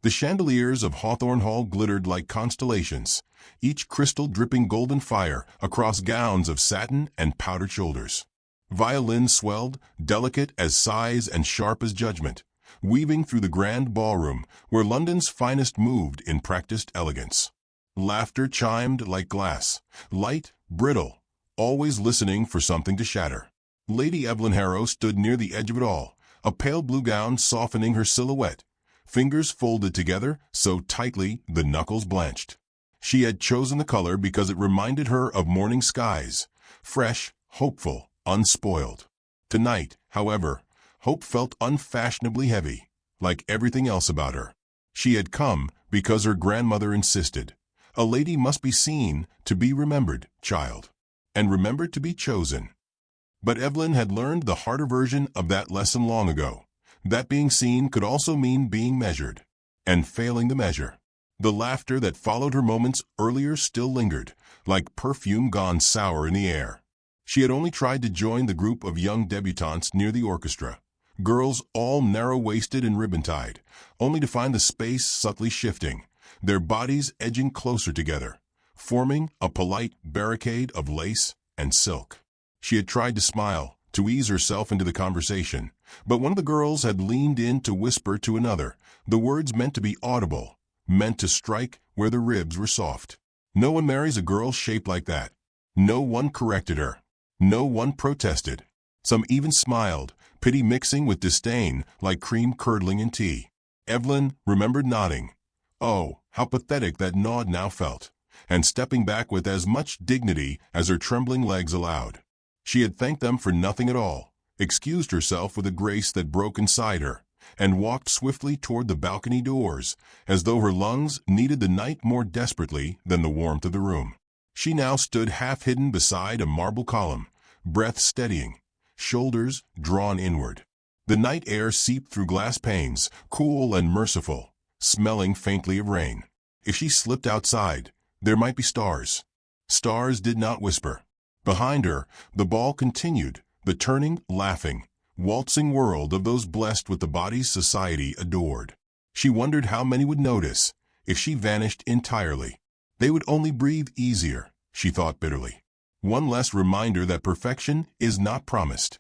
The chandeliers of Hawthorne Hall glittered like constellations, each crystal dripping golden fire across gowns of satin and powdered shoulders. Violins swelled, delicate as sighs and sharp as judgment, weaving through the grand ballroom where London's finest moved in practiced elegance. Laughter chimed like glass, light, brittle, always listening for something to shatter. Lady Evelyn Harrow stood near the edge of it all, a pale blue gown softening her silhouette, fingers folded together so tightly the knuckles blanched. She had chosen the color because it reminded her of morning skies, fresh, hopeful, unspoiled. Tonight, however, hope felt unfashionably heavy, like everything else about her. She had come because her grandmother insisted. A lady must be seen to be remembered, child, and remembered to be chosen. But Evelyn had learned the harder version of that lesson long ago, that being seen could also mean being measured, and failing the measure. The laughter that followed her moments earlier still lingered, like perfume gone sour in the air. She had only tried to join the group of young debutantes near the orchestra, girls all narrow-waisted and ribbon-tied, only to find the space subtly shifting, their bodies edging closer together, forming a polite barricade of lace and silk. She had tried to smile, to ease herself into the conversation, but one of the girls had leaned in to whisper to another, the words meant to be audible, meant to strike where the ribs were soft. No one marries a girl shaped like that. No one corrected her. No one protested. Some even smiled, pity mixing with disdain like cream curdling in tea. Evelyn remembered nodding. Oh, how pathetic that nod now felt, and stepping back with as much dignity as her trembling legs allowed. She had thanked them for nothing at all, excused herself with a grace that broke inside her, and walked swiftly toward the balcony doors, as though her lungs needed the night more desperately than the warmth of the room. She now stood half-hidden beside a marble column, breath steadying, shoulders drawn inward. The night air seeped through glass panes, cool and merciful, smelling faintly of rain. If she slipped outside, there might be stars. Stars did not whisper. Behind her, the ball continued, the turning, laughing, waltzing world of those blessed with the bodies society adored. She wondered how many would notice if she vanished entirely. They would only breathe easier, she thought bitterly. One less reminder that perfection is not promised.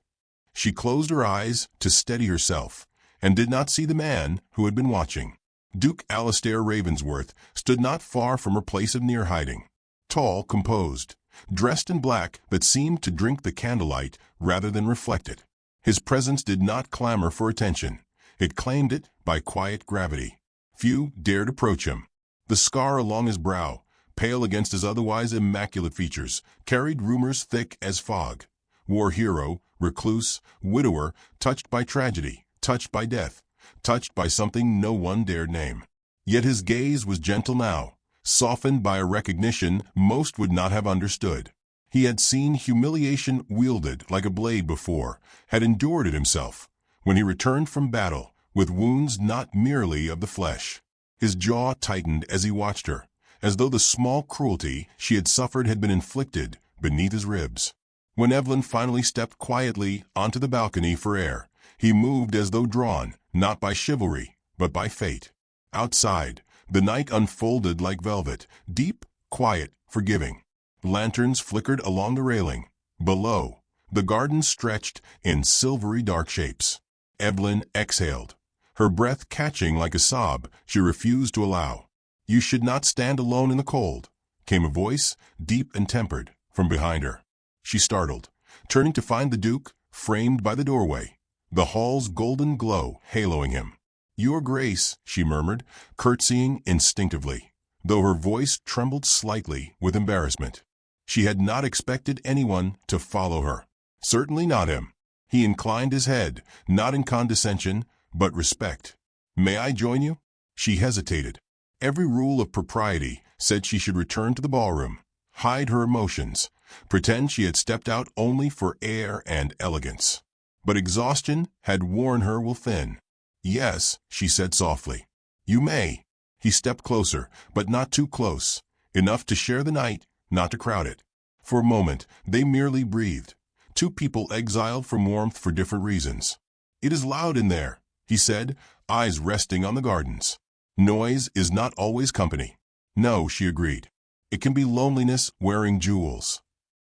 She closed her eyes to steady herself, and did not see the man who had been watching. Duke Alastair Ravensworth stood not far from her place of near hiding, tall, composed, dressed in black that seemed to drink the candlelight rather than reflect it. His presence did not clamor for attention. It claimed it by quiet gravity. Few dared approach him. The scar along his brow, pale against his otherwise immaculate features, carried rumors thick as fog. War hero, recluse, widower, touched by tragedy, touched by death, touched by something no one dared name. Yet his gaze was gentle now, softened by a recognition most would not have understood. He had seen humiliation wielded like a blade before, had endured it himself, when he returned from battle, with wounds not merely of the flesh. His jaw tightened as he watched her, as though the small cruelty she had suffered had been inflicted beneath his ribs. When Evelyn finally stepped quietly onto the balcony for air, he moved as though drawn, not by chivalry, but by fate. Outside, the night unfolded like velvet, deep, quiet, forgiving. Lanterns flickered along the railing. Below, the garden stretched in silvery dark shapes. Evelyn exhaled, her breath catching like a sob she refused to allow. "You should not stand alone in the cold," came a voice, deep and tempered, from behind her. She startled, turning to find the Duke, framed by the doorway, the hall's golden glow haloing him. "Your Grace," she murmured, curtsying instinctively, though her voice trembled slightly with embarrassment. She had not expected anyone to follow her. Certainly not him. He inclined his head, not in condescension, but respect. "May I join you?" She hesitated. Every rule of propriety said she should return to the ballroom, hide her emotions, pretend she had stepped out only for air and elegance. But exhaustion had worn her will thin. "Yes," she said softly. "You may." He stepped closer, but not too close, enough to share the night, not to crowd it. For a moment, they merely breathed, two people exiled from warmth for different reasons. "It is loud in there," he said, eyes resting on the gardens. Noise is not always company. No, she agreed. It can be loneliness wearing jewels.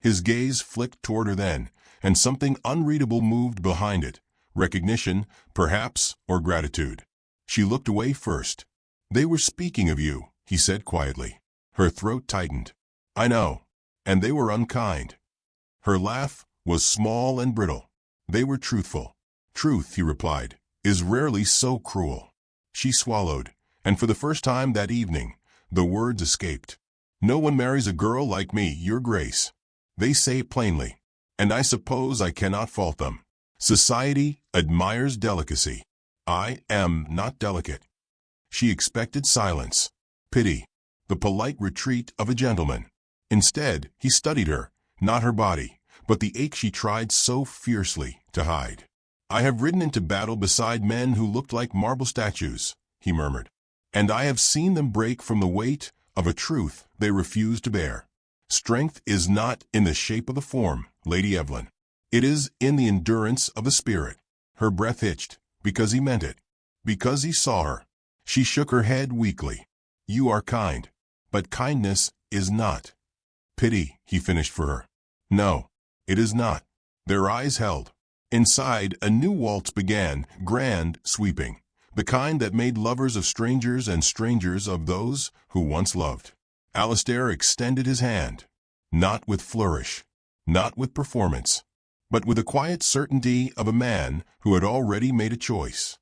His gaze flicked toward her then, and something unreadable moved behind it. Recognition, perhaps, or gratitude. She looked away first. They were speaking of you, he said quietly. Her throat tightened. I know. And they were unkind. Her laugh was small and brittle. They were truthful. Truth, he replied, is rarely so cruel. She swallowed, and for the first time that evening, the words escaped. No one marries a girl like me, Your Grace. They say it plainly, and I suppose I cannot fault them. Society admires delicacy. I am not delicate. She expected silence, pity, the polite retreat of a gentleman. Instead, he studied her, not her body, but the ache she tried so fiercely to hide. I have ridden into battle beside men who looked like marble statues, he murmured, and I have seen them break from the weight of a truth they refused to bear. Strength is not in the shape of the form, Lady Evelyn. It is in the endurance of the spirit. Her breath hitched, because he meant it, because he saw her. She shook her head weakly. You are kind, but kindness is not. Pity, he finished for her. No, it is not. Their eyes held. Inside, a new waltz began, grand, sweeping, the kind that made lovers of strangers and strangers of those who once loved. Alistair extended his hand, not with flourish, not with performance, but with the quiet certainty of a man who had already made a choice.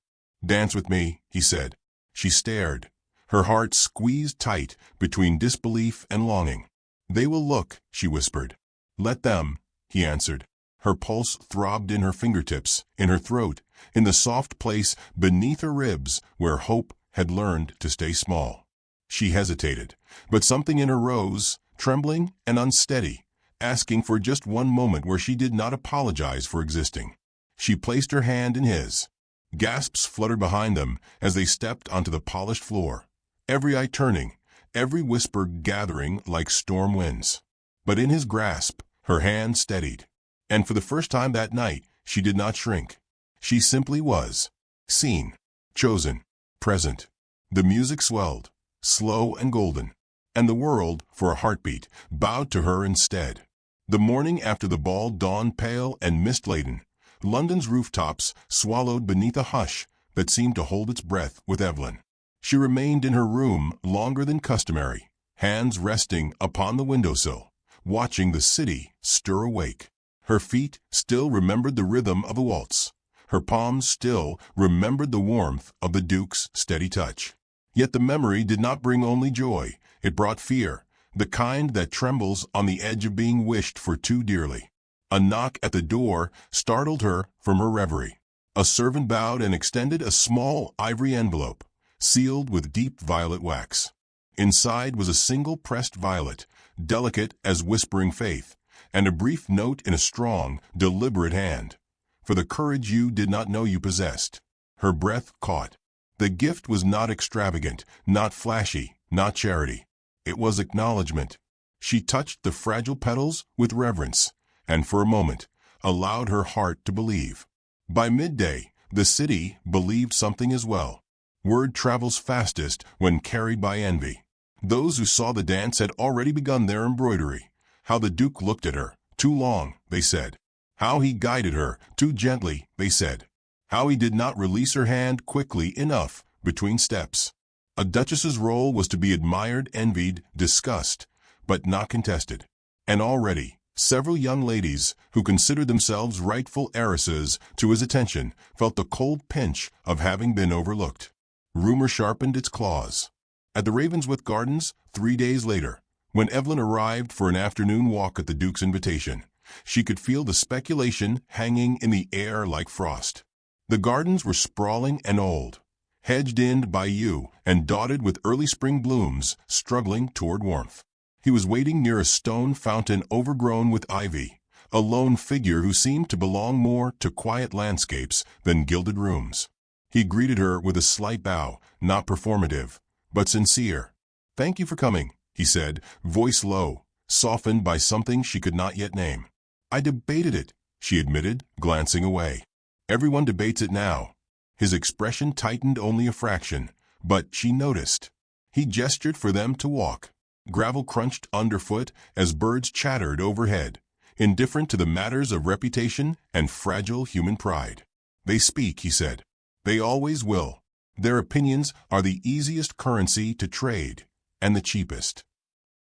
Dance with me, he said. She stared, her heart squeezed tight between disbelief and longing. They will look, she whispered. Let them, he answered. Her pulse throbbed in her fingertips, in her throat, in the soft place beneath her ribs where hope had learned to stay small. She hesitated, but something in her rose, trembling and unsteady, asking for just one moment where she did not apologize for existing. She placed her hand in his. Gasps fluttered behind them as they stepped onto the polished floor, every eye turning, every whisper gathering like storm winds. But in his grasp, her hand steadied, and for the first time that night, she did not shrink. She simply was. Seen, chosen, present. The music swelled, slow and golden, and the world, for a heartbeat, bowed to her instead. The morning after the ball dawned pale and mist-laden. London's rooftops swallowed beneath a hush that seemed to hold its breath with Evelyn. She remained in her room longer than customary, hands resting upon the windowsill, watching the city stir awake. Her feet still remembered the rhythm of the waltz. Her palms still remembered the warmth of the Duke's steady touch. Yet the memory did not bring only joy. It brought fear, the kind that trembles on the edge of being wished for too dearly. A knock at the door startled her from her reverie. A servant bowed and extended a small ivory envelope, sealed with deep violet wax. Inside was a single pressed violet, delicate as whispering faith, and a brief note in a strong, deliberate hand. For the courage you did not know you possessed. Her breath caught. The gift was not extravagant, not flashy, not charity. It was acknowledgment. She touched the fragile petals with reverence, and for a moment, allowed her heart to believe. By midday, the city believed something as well. Word travels fastest when carried by envy. Those who saw the dance had already begun their embroidery. How the Duke looked at her, too long, they said. How he guided her, too gently, they said. How he did not release her hand quickly enough between steps. A duchess's role was to be admired, envied, discussed, but not contested. And already, several young ladies, who considered themselves rightful heiresses to his attention, felt the cold pinch of having been overlooked. Rumor sharpened its claws. At the Ravensworth Gardens, 3 days later, when Evelyn arrived for an afternoon walk at the Duke's invitation, she could feel the speculation hanging in the air like frost. The gardens were sprawling and old, hedged in by yew and dotted with early spring blooms struggling toward warmth. He was waiting near a stone fountain overgrown with ivy, a lone figure who seemed to belong more to quiet landscapes than gilded rooms. He greeted her with a slight bow, not performative, but sincere. "Thank you for coming," he said, voice low, softened by something she could not yet name. "I debated it," she admitted, glancing away. "Everyone debates it now." His expression tightened only a fraction, but she noticed. He gestured for them to walk. Gravel crunched underfoot as birds chattered overhead, indifferent to the matters of reputation and fragile human pride. "They speak," he said. "They always will. Their opinions are the easiest currency to trade, and the cheapest."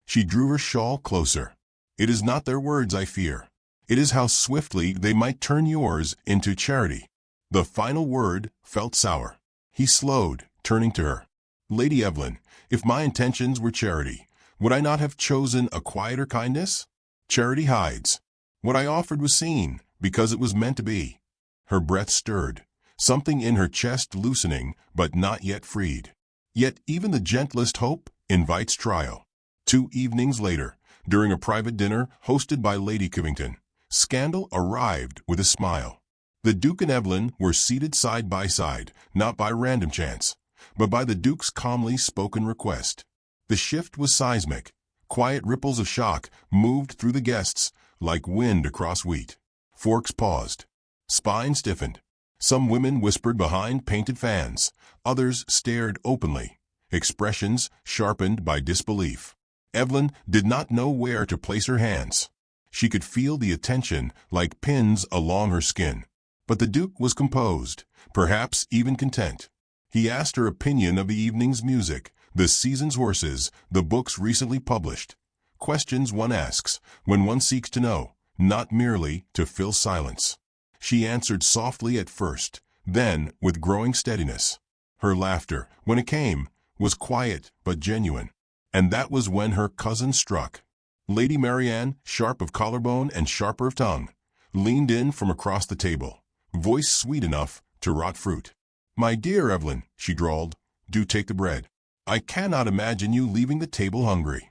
She drew her shawl closer. "It is not their words I fear. It is how swiftly they might turn yours into charity." The final word felt sour. He slowed, turning to her. "Lady Evelyn, if my intentions were charity, would I not have chosen a quieter kindness? Charity hides. What I offered was seen, because it was meant to be." Her breath stirred, something in her chest loosening, but not yet freed. Yet even the gentlest hope invites trial. 2 evenings later, during a private dinner hosted by Lady Covington, scandal arrived with a smile. The Duke and Evelyn were seated side by side, not by random chance, but by the Duke's calmly spoken request. The shift was seismic. Quiet ripples of shock moved through the guests like wind across wheat. Forks paused. Spines stiffened. Some women whispered behind painted fans. Others stared openly, expressions sharpened by disbelief. Evelyn did not know where to place her hands. She could feel the attention like pins along her skin. But the Duke was composed, perhaps even content. He asked her opinion of the evening's music, the season's horses, the books recently published. Questions one asks when one seeks to know, not merely to fill silence. She answered softly at first, then with growing steadiness. Her laughter, when it came, was quiet but genuine. And that was when her cousin struck. Lady Marianne, sharp of collarbone and sharper of tongue, leaned in from across the table, voice sweet enough to rot fruit. "My dear Evelyn," she drawled, "do take the bread. I cannot imagine you leaving the table hungry."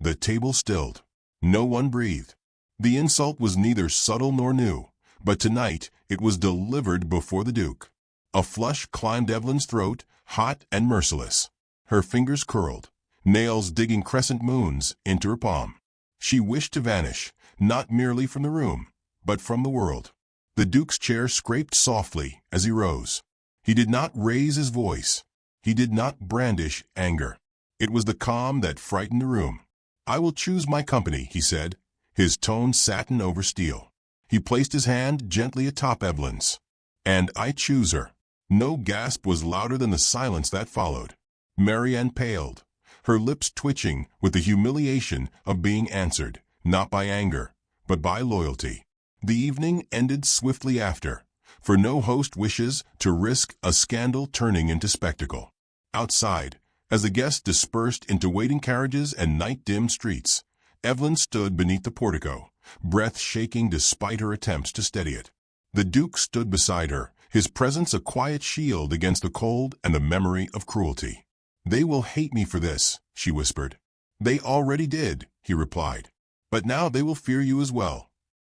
The table stilled. No one breathed. The insult was neither subtle nor new, but tonight it was delivered before the Duke. A flush climbed Evelyn's throat, hot and merciless. Her fingers curled, nails digging crescent moons into her palm. She wished to vanish, not merely from the room, but from the world. The Duke's chair scraped softly as he rose. He did not raise his voice. He did not brandish anger. It was the calm that frightened the room. "I will choose my company," he said, his tone satin over steel. He placed his hand gently atop Evelyn's. "And I choose her." No gasp was louder than the silence that followed. Marianne paled, her lips twitching with the humiliation of being answered, not by anger, but by loyalty. The evening ended swiftly after, for no host wishes to risk a scandal turning into spectacle. Outside, as the guests dispersed into waiting carriages and night-dim streets, Evelyn stood beneath the portico, breath shaking despite her attempts to steady it. The Duke stood beside her, his presence a quiet shield against the cold and the memory of cruelty. "They will hate me for this," she whispered. "They already did," he replied. "But now they will fear you as well."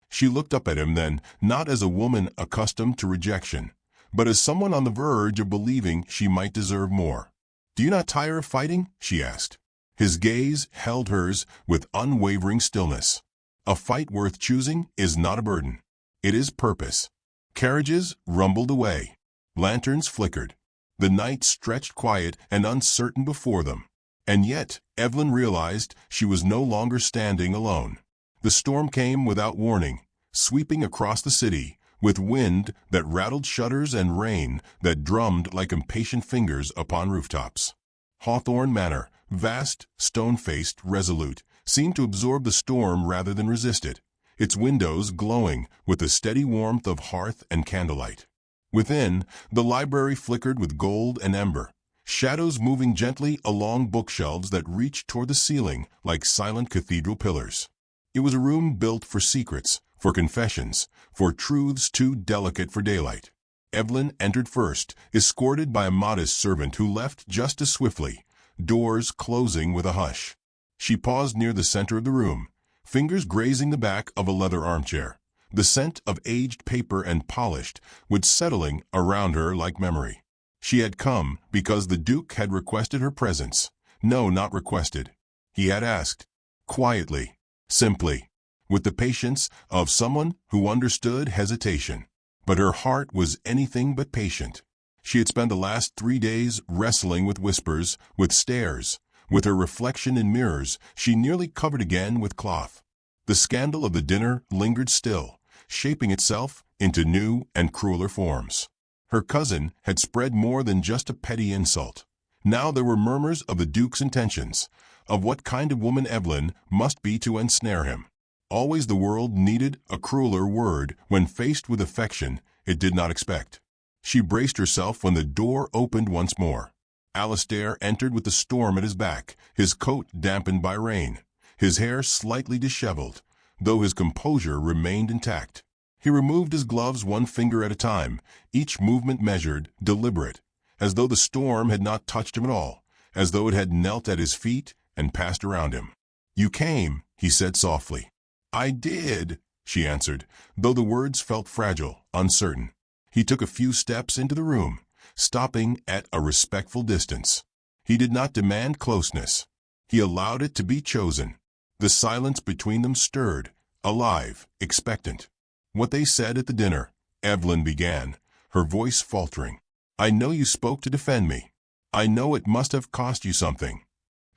She looked up at him then, not as a woman accustomed to rejection, but as someone on the verge of believing she might deserve more. "Do you not tire of fighting?" she asked. His gaze held hers with unwavering stillness. A fight worth choosing is not a burden. It is purpose. Carriages rumbled away. Lanterns flickered. The night stretched quiet and uncertain before them. And yet, Evelyn realized she was no longer standing alone. The storm came without warning, sweeping across the city, with wind that rattled shutters and rain that drummed like impatient fingers upon rooftops. Hawthorne Manor, vast, stone-faced, resolute, seemed to absorb the storm rather than resist it, its windows glowing with the steady warmth of hearth and candlelight. Within, the library flickered with gold and ember, shadows moving gently along bookshelves that reached toward the ceiling like silent cathedral pillars. It was a room built for secrets, for confessions, for truths too delicate for daylight. Evelyn entered first, escorted by a modest servant who left just as swiftly, doors closing with a hush. She paused near the center of the room, fingers grazing the back of a leather armchair, the scent of aged paper and polished wood settling around her like memory. She had come because the Duke had requested her presence. No, not requested. He had asked, quietly, simply, with the patience of someone who understood hesitation. But her heart was anything but patient. She had spent the last 3 days wrestling with whispers, with stares, with her reflection in mirrors she nearly covered again with cloth. The scandal of the dinner lingered still, shaping itself into new and crueler forms. Her cousin had spread more than just a petty insult. Now there were murmurs of the Duke's intentions, of what kind of woman Evelyn must be to ensnare him. Always the world needed a crueler word when faced with affection it did not expect. She braced herself when the door opened once more. Alistair entered with the storm at his back, his coat dampened by rain, his hair slightly disheveled, though his composure remained intact. He removed his gloves one finger at a time, each movement measured, deliberate, as though the storm had not touched him at all, as though it had knelt at his feet and passed around him. "You came," he said softly. "I did," she answered, though the words felt fragile, uncertain. He took a few steps into the room, stopping at a respectful distance. He did not demand closeness. He allowed it to be chosen. The silence between them stirred, alive, expectant. "What they said at the dinner," Evelyn began, her voice faltering. "I know you spoke to defend me. I know it must have cost you something."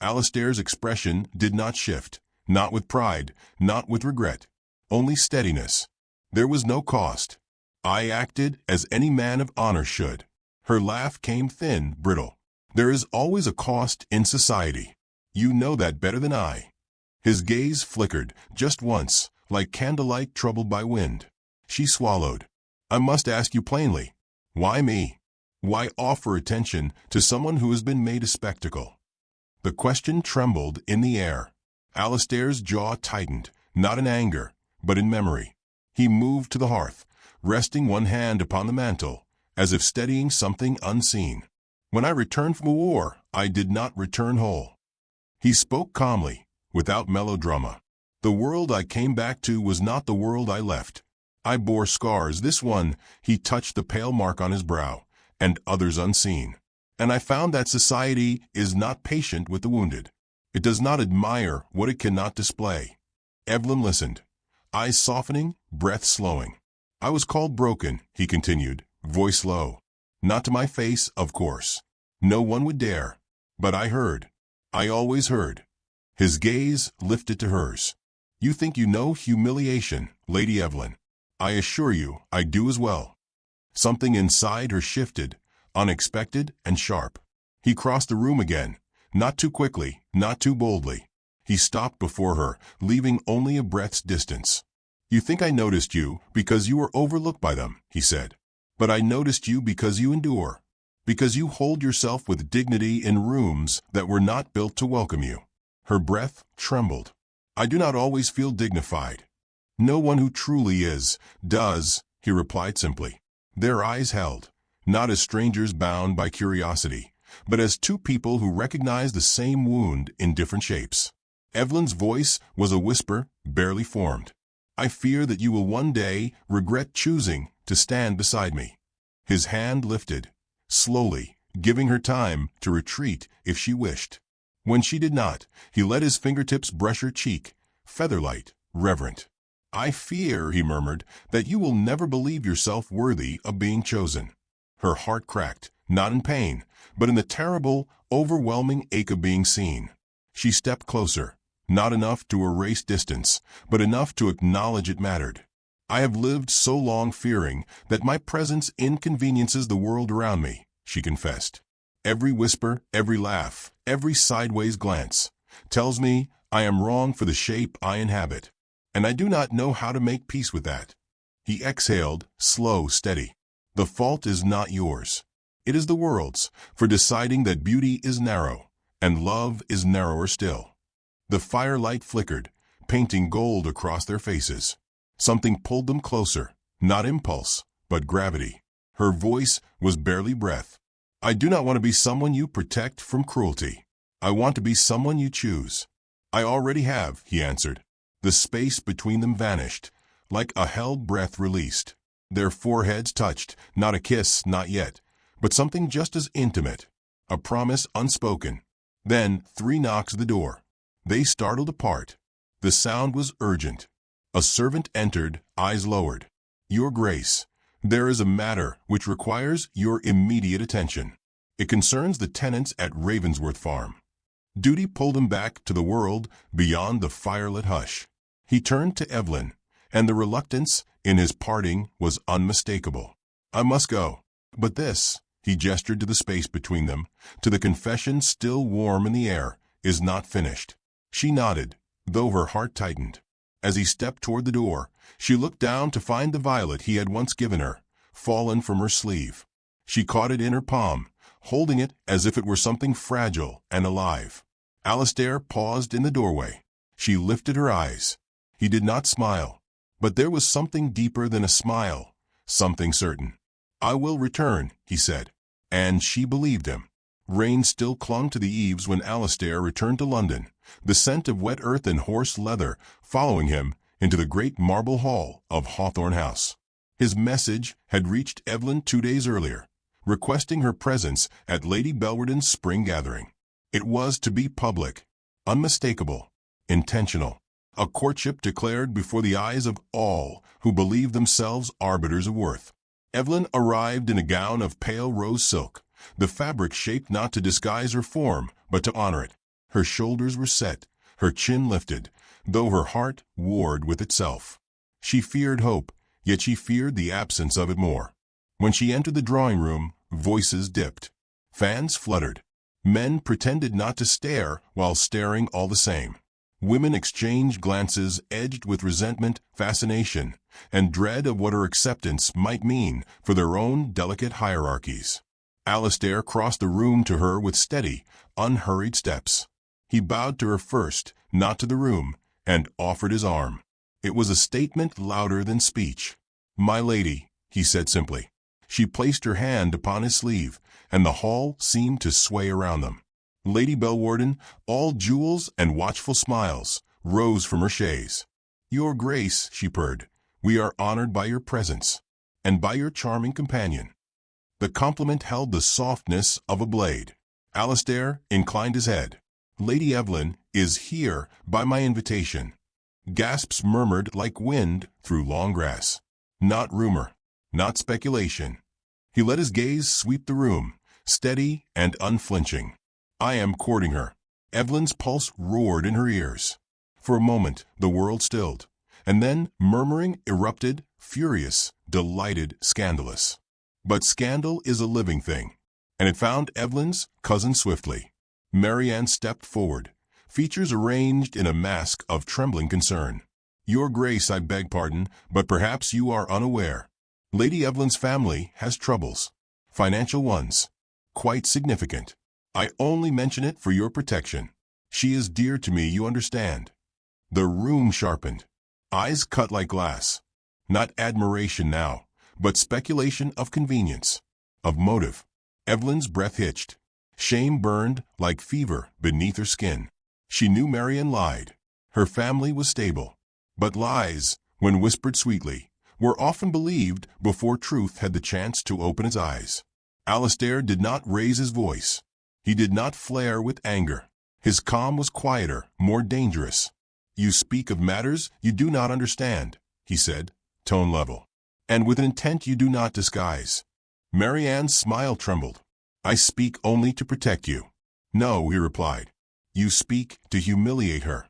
Alistair's expression did not shift, not with pride, not with regret, only steadiness. There was no cost. "I acted as any man of honor should." Her laugh came thin, brittle. "There is always a cost in society. You know that better than I." His gaze flickered, just once, like candlelight troubled by wind. She swallowed. "I must ask you plainly. Why me? Why offer attention to someone who has been made a spectacle?" The question trembled in the air. Alistair's jaw tightened, not in anger, but in memory. He moved to the hearth, resting one hand upon the mantel, as if steadying something unseen. "When I returned from a war, I did not return whole." He spoke calmly, without melodrama. "The world I came back to was not the world I left. I bore scars, this one," he touched the pale mark on his brow, "and others unseen. And I found that society is not patient with the wounded. It does not admire what it cannot display." Evelyn listened, eyes softening, breath slowing. "I was called broken," he continued, voice low. "Not to my face, of course. No one would dare. But I heard. I always heard." His gaze lifted to hers. "You think you know humiliation, Lady Evelyn. I assure you I do as well." Something inside her shifted, unexpected and sharp. He crossed the room again, not too quickly, not too boldly. He stopped before her, leaving only a breath's distance. "You think I noticed you because you were overlooked by them," he said. "But I noticed you because you endure, because you hold yourself with dignity in rooms that were not built to welcome you." Her breath trembled. "I do not always feel dignified." "No one who truly is, does," he replied simply. Their eyes held, not as strangers bound by curiosity, but as two people who recognize the same wound in different shapes. Evelyn's voice was a whisper, barely formed. "I fear that you will one day regret choosing to stand beside me." His hand lifted, slowly, giving her time to retreat if she wished. When she did not, he let his fingertips brush her cheek, featherlight, reverent. "I fear," he murmured, "that you will never believe yourself worthy of being chosen." Her heart cracked, not in pain, but in the terrible, overwhelming ache of being seen. She stepped closer, not enough to erase distance, but enough to acknowledge it mattered. "I have lived so long fearing that my presence inconveniences the world around me," she confessed. "Every whisper, every laugh, every sideways glance tells me I am wrong for the shape I inhabit, and I do not know how to make peace with that." He exhaled, slow, steady. "The fault is not yours. It is the world's, for deciding that beauty is narrow, and love is narrower still." The firelight flickered, painting gold across their faces. Something pulled them closer, not impulse, but gravity. Her voice was barely breath. "I do not want to be someone you protect from cruelty. I want to be someone you choose." "I already have," he answered. The space between them vanished, like a held breath released. Their foreheads touched, not a kiss, not yet, but something just as intimate, a promise unspoken. Then 3 knocks at the door. They startled apart. The sound was urgent. A servant entered, eyes lowered. "Your Grace, There is a matter which requires your immediate attention. It concerns the tenants at Ravensworth Farm." Duty pulled him back to the world beyond the firelit hush. He turned to Evelyn, and the reluctance in his parting was unmistakable. "I must go. But this," he gestured to the space between them, to the confession still warm in the air, "is not finished." She nodded, though her heart tightened. As he stepped toward the door, she looked down to find the violet he had once given her, fallen from her sleeve. She caught it in her palm, holding it as if it were something fragile and alive. Alistair paused in the doorway. She lifted her eyes. He did not smile, but there was something deeper than a smile, something certain. "I will return," he said, and she believed him. Rain still clung to the eaves when Alistair returned to London, the scent of wet earth and horse leather following him into the great marble hall of Hawthorne House. His message had reached Evelyn 2 days earlier, requesting her presence at Lady Belwerden's spring gathering. It was to be public, unmistakable, intentional, a courtship declared before the eyes of all who believed themselves arbiters of worth. Evelyn arrived in a gown of pale rose silk, the fabric shaped not to disguise her form, but to honor it. Her shoulders were set, her chin lifted, though her heart warred with itself. She feared hope, yet she feared the absence of it more. When she entered the drawing-room, voices dipped. Fans fluttered. Men pretended not to stare while staring all the same. Women exchanged glances edged with resentment, fascination, and dread of what her acceptance might mean for their own delicate hierarchies. Alistair crossed the room to her with steady, unhurried steps. He bowed to her first, not to the room, and offered his arm. It was a statement louder than speech. "My lady," he said simply. She placed her hand upon his sleeve, and the hall seemed to sway around them. Lady Belwarden, all jewels and watchful smiles, rose from her chaise. "Your Grace," she purred, "we are honored by your presence, and by your charming companion." The compliment held the softness of a blade. Alistair inclined his head. "Lady Evelyn is here by my invitation." Gasps murmured like wind through long grass. Not rumor, not speculation. He let his gaze sweep the room, steady and unflinching. "I am courting her." Evelyn's pulse roared in her ears. For a moment the world stilled, and then murmuring erupted, furious, delighted, scandalous. But scandal is a living thing, and it found Evelyn's cousin swiftly. Marianne stepped forward, features arranged in a mask of trembling concern. "Your Grace, I beg pardon, but perhaps you are unaware. Lady Evelyn's family has troubles. Financial ones. Quite significant. I only mention it for your protection. She is dear to me, you understand." The room sharpened. Eyes cut like glass. Not admiration now, but speculation of convenience, of motive. Evelyn's breath hitched. Shame burned like fever beneath her skin. She knew Marian lied. Her family was stable. But lies, when whispered sweetly, were often believed before truth had the chance to open its eyes. Alistair did not raise his voice. He did not flare with anger. His calm was quieter, more dangerous. "You speak of matters you do not understand," he said, tone level, "and with an intent you do not disguise." Marianne's smile trembled. "I speak only to protect you." "No," he replied. "You speak to humiliate her."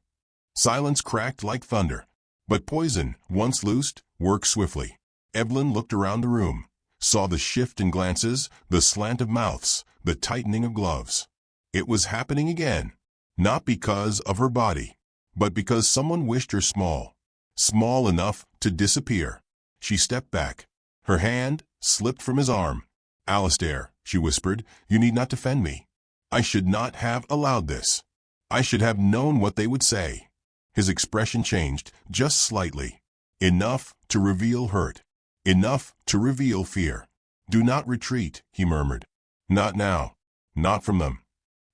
Silence cracked like thunder. But poison, once loosed, works swiftly. Evelyn looked around the room, saw the shift in glances, the slant of mouths, the tightening of gloves. It was happening again, not because of her body, but because someone wished her small, small enough to disappear. She stepped back. Her hand slipped from his arm. "Alistair," she whispered, "you need not defend me. I should not have allowed this. I should have known what they would say." His expression changed, just slightly. Enough to reveal hurt. Enough to reveal fear. "Do not retreat," he murmured. "Not now. Not from them."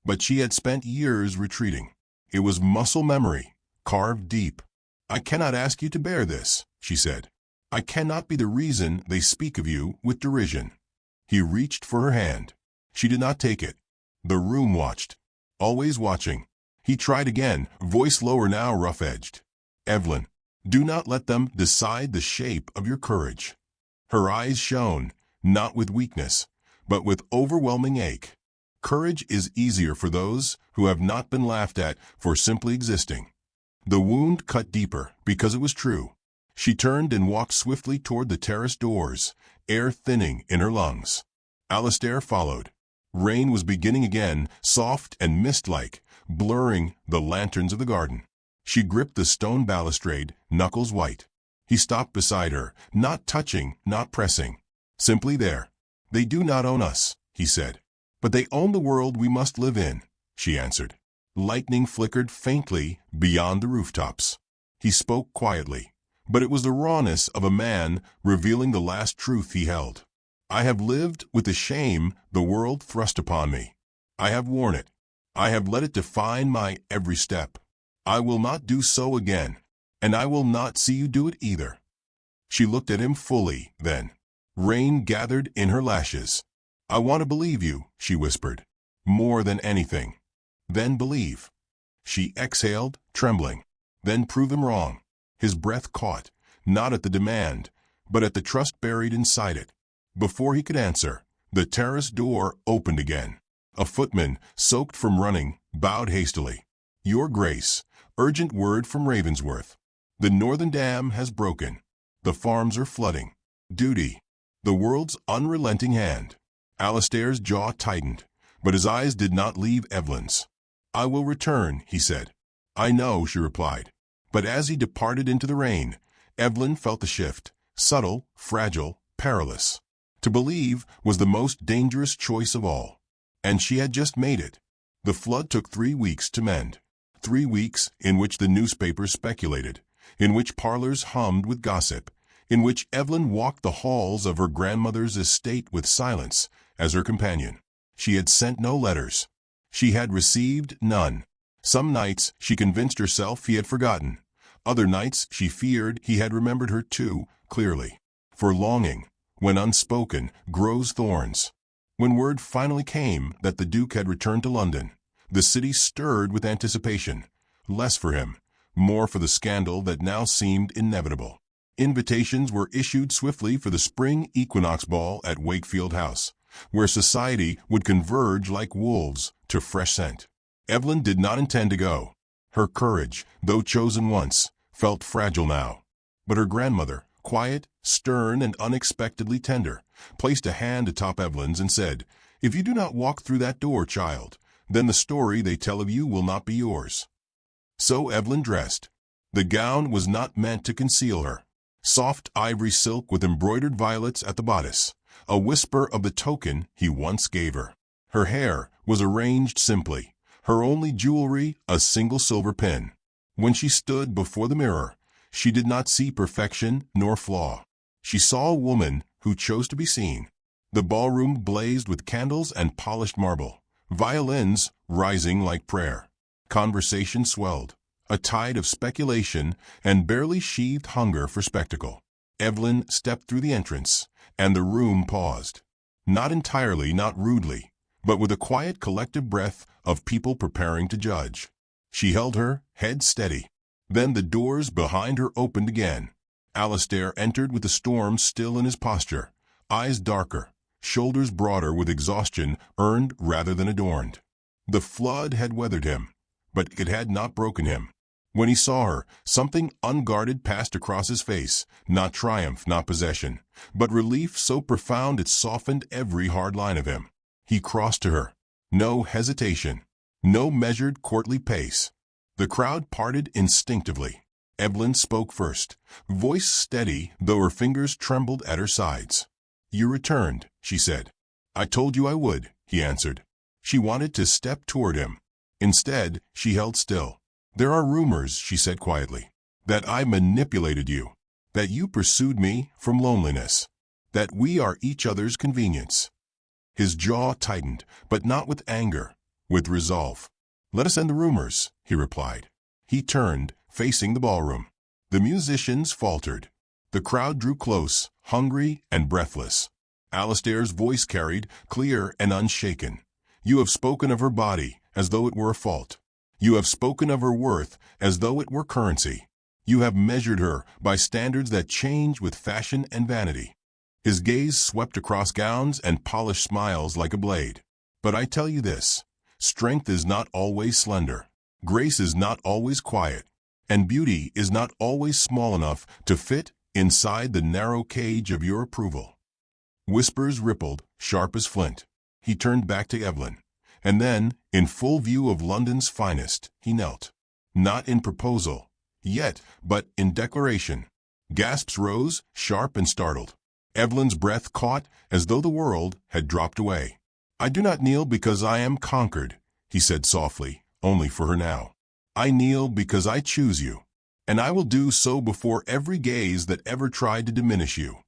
But she had spent years retreating. It was muscle memory, carved deep. "I cannot ask you to bear this," she said. "I cannot be the reason they speak of you with derision." He reached for her hand. She did not take it. The room watched. Always watching. He tried again, voice lower now, rough-edged. "Evelyn, do not let them decide the shape of your courage." Her eyes shone, not with weakness, but with overwhelming ache. Courage is easier for those who have not been laughed at for simply existing. The wound cut deeper because it was true. She turned and walked swiftly toward the terrace doors, air thinning in her lungs. Alistair followed. Rain was beginning again, soft and mist-like, blurring the lanterns of the garden. She gripped the stone balustrade, knuckles white. He stopped beside her, not touching, not pressing. Simply there. "They do not own us," he said. "But they own the world we must live in," she answered. Lightning flickered faintly beyond the rooftops. He spoke quietly, but it was the rawness of a man revealing the last truth he held. "I have lived with the shame the world thrust upon me. I have worn it. I have let it define my every step. I will not do so again, and I will not see you do it either." She looked at him fully, then. Rain gathered in her lashes. "I want to believe you," she whispered. "More than anything." "Then believe." She exhaled, trembling. "Then prove him wrong." His breath caught, not at the demand, but at the trust buried inside it. Before he could answer, the terrace door opened again. A footman, soaked from running, bowed hastily. "Your Grace, urgent word from Ravensworth. The northern dam has broken. The farms are flooding. Duty. The world's unrelenting hand." Alistair's jaw tightened, but his eyes did not leave Evelyn's. "I will return," he said. "I know," she replied. But as he departed into the rain, Evelyn felt the shift, subtle, fragile, perilous. To believe was the most dangerous choice of all. And she had just made it. The flood took 3 weeks to mend. 3 weeks in which the newspapers speculated, in which parlors hummed with gossip, in which Evelyn walked the halls of her grandmother's estate with silence as her companion. She had sent no letters. She had received none. Some nights she convinced herself he had forgotten. Other nights she feared he had remembered her too clearly. For longing, when unspoken, grows thorns. When word finally came that the Duke had returned to London, the city stirred with anticipation, less for him, more for the scandal that now seemed inevitable. Invitations were issued swiftly for the spring equinox ball at Wakefield House, where society would converge like wolves to fresh scent. Evelyn did not intend to go. Her courage, though chosen once, felt fragile now. But her grandmother, quiet, stern, and unexpectedly tender, placed a hand atop Evelyn's and said, "If you do not walk through that door, child, then the story they tell of you will not be yours." So Evelyn dressed. The gown was not meant to conceal her. Soft ivory silk with embroidered violets at the bodice, a whisper of the token he once gave her. Her hair was arranged simply, her only jewelry a single silver pin. When she stood before the mirror, she did not see perfection nor flaw. She saw a woman who chose to be seen. The ballroom blazed with candles and polished marble, violins rising like prayer. Conversation swelled, a tide of speculation and barely sheathed hunger for spectacle. Evelyn stepped through the entrance, and the room paused. Not entirely, not rudely, but with a quiet collective breath of people preparing to judge. She held her head steady. Then the doors behind her opened again. Alistair entered with the storm still in his posture, eyes darker, shoulders broader with exhaustion earned rather than adorned. The flood had weathered him, but it had not broken him. When he saw her, something unguarded passed across his face, not triumph, not possession, but relief so profound it softened every hard line of him. He crossed to her. No hesitation, no measured courtly pace. The crowd parted instinctively. Evelyn spoke first, voice steady though her fingers trembled at her sides. "You returned," she said. "I told you I would," he answered. She wanted to step toward him. Instead, she held still. "There are rumors," she said quietly, "that I manipulated you, that you pursued me from loneliness, that we are each other's convenience." His jaw tightened, but not with anger, with resolve. "Let us end the rumors," he replied. He turned, facing the ballroom. The musicians faltered. The crowd drew close, hungry and breathless. Alistair's voice carried, clear and unshaken. "You have spoken of her body as though it were a fault. You have spoken of her worth as though it were currency. You have measured her by standards that change with fashion and vanity. His gaze swept across gowns and polished smiles like a blade. But I tell you this, strength is not always slender. Grace is not always quiet. And beauty is not always small enough to fit inside the narrow cage of your approval. Whispers rippled, sharp as flint. He turned back to Evelyn. And then, in full view of London's finest, he knelt. Not in proposal, yet, but in declaration. Gasps rose, sharp and startled. Evelyn's breath caught as though the world had dropped away. "I do not kneel because I am conquered," he said softly, only for her now. "I kneel because I choose you, and I will do so before every gaze that ever tried to diminish you."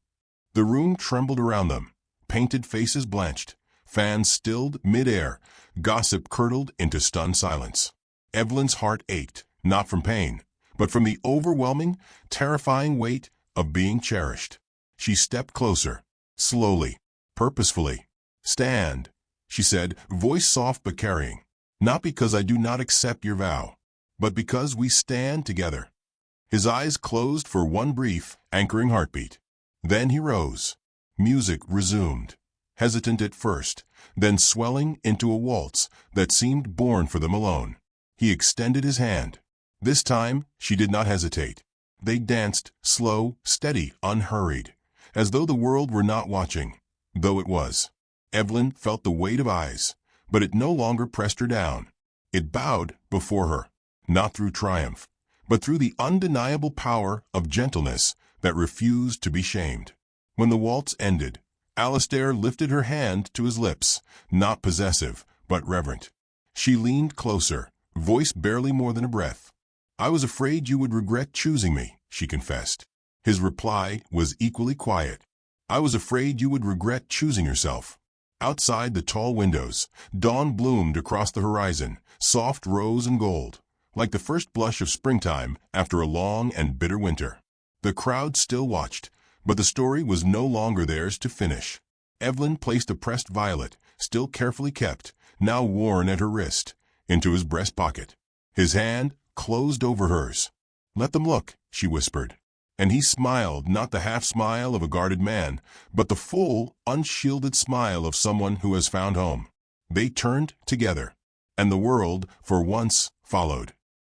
The room trembled around them. Painted faces blanched. Fans stilled mid-air. Gossip curdled into stunned silence. Evelyn's heart ached, not from pain, but from the overwhelming, terrifying weight of being cherished. She stepped closer, slowly, purposefully. "Stand," she said, voice soft but carrying. "Not because I do not accept your vow, but because we stand together." His eyes closed for one brief, anchoring heartbeat. Then he rose. Music resumed, hesitant at first, then swelling into a waltz that seemed born for them alone. He extended his hand. This time, she did not hesitate. They danced, slow, steady, unhurried, as though the world were not watching, though it was. Evelyn felt the weight of eyes, but it no longer pressed her down. It bowed before her, not through triumph, but through the undeniable power of gentleness that refused to be shamed. When the waltz ended, Alistair lifted her hand to his lips, not possessive, but reverent. She leaned closer, voice barely more than a breath. "I was afraid you would regret choosing me," she confessed. His reply was equally quiet. "I was afraid you would regret choosing yourself." Outside the tall windows, dawn bloomed across the horizon, soft rose and gold, like the first blush of springtime after a long and bitter winter. The crowd still watched, but the story was no longer theirs to finish. Evelyn placed a pressed violet, still carefully kept, now worn at her wrist, into his breast pocket. His hand closed over hers. "Let them look," she whispered. And he smiled, not the half-smile of a guarded man, but the full, unshielded smile of someone who has found home. They turned together, and the world, for once, followed.